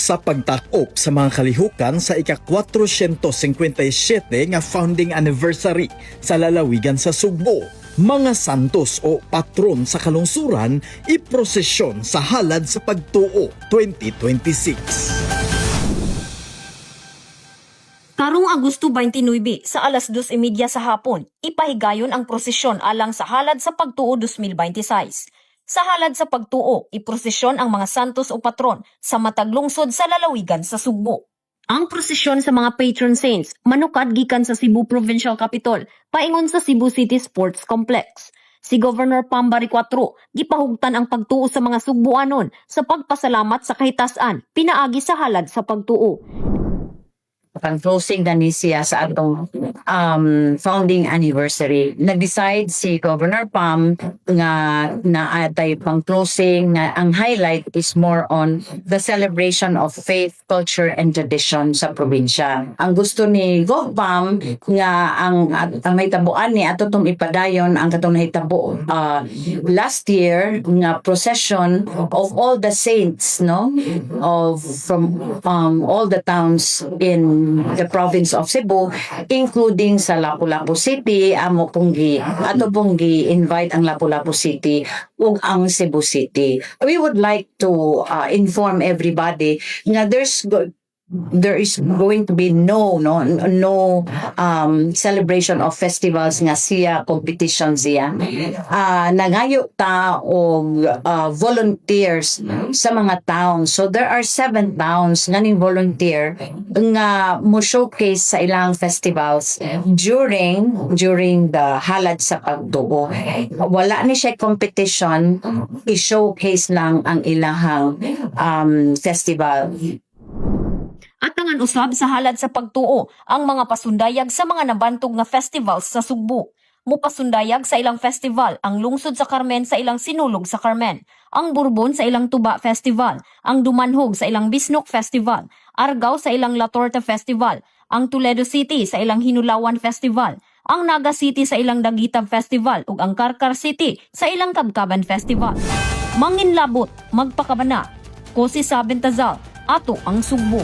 sa pagtakop sa mga kalihukan sa ika-457 nga founding anniversary sa lalawigan sa Sugbo. Mga santos o patron sa kalungsuran iprosesyon sa halad sa pagtuo 2026. Karong Agosto 29 sa alas 2:30 sa hapon, ipahigayon ang prosesyon alang sa halad sa pagtuo 2026. Sa halad sa pagtuo, iprosesyon ang mga santos o patron sa matag lungsod sa lalawigan sa Sugbo. Ang prosesyon sa mga patron saints manukad gikan sa Cebu Provincial Capitol paingon sa Cebu City Sports Complex. Si Governor Pam Bariccuatro gipahugtan ang pagtuo sa mga Sugboanon sa pagpasalamat sa kahitasan pinaagi sa halad sa pagtuo. Pang-closing na ni siya sa atong founding anniversary. Nag-decide si Governor Pam nga naatay pang-closing nga ang highlight is more on the celebration of faith, culture, and tradition sa probinsya. Ang gusto ni Gov Pam nga ang nahitabuan ni ato tong ipadayon ang katong nahitabo last year nga procession of all the saints from all the towns in the province of Cebu, including sa Lapu-Lapu City. Ato pong gi-invite ang Lapu-Lapu City ug ang Cebu City. We would like to inform everybody nga there is going to be no celebration of festivals nga siya competition siya. Nangayo ta og volunteers sa mga towns. So there are 7 towns nga ning volunteer nga mo showcase sa ilang festivals during the halad sa pagtuo. Wala ni siya competition, i-showcase lang ang ilahang festival. At tangan usab sa halad sa pagtuo ang mga pasundayag sa mga nabantog nga festivals sa Sugbo. Mupasundayag sa ilang festival ang Lungsod sa Carmen sa ilang Sinulog sa Carmen, ang Bourbon sa ilang Tuba Festival, ang Dumanhog sa ilang Bisnok Festival, Argao sa ilang La Torta Festival, ang Toledo City sa ilang Hinulawan Festival, ang Naga City sa ilang Dagitab Festival ug ang Karkar City sa ilang Kabkaban Festival. Manginlabot, magpakabana, ko si Sabin Tazal, ato ang Sugbo.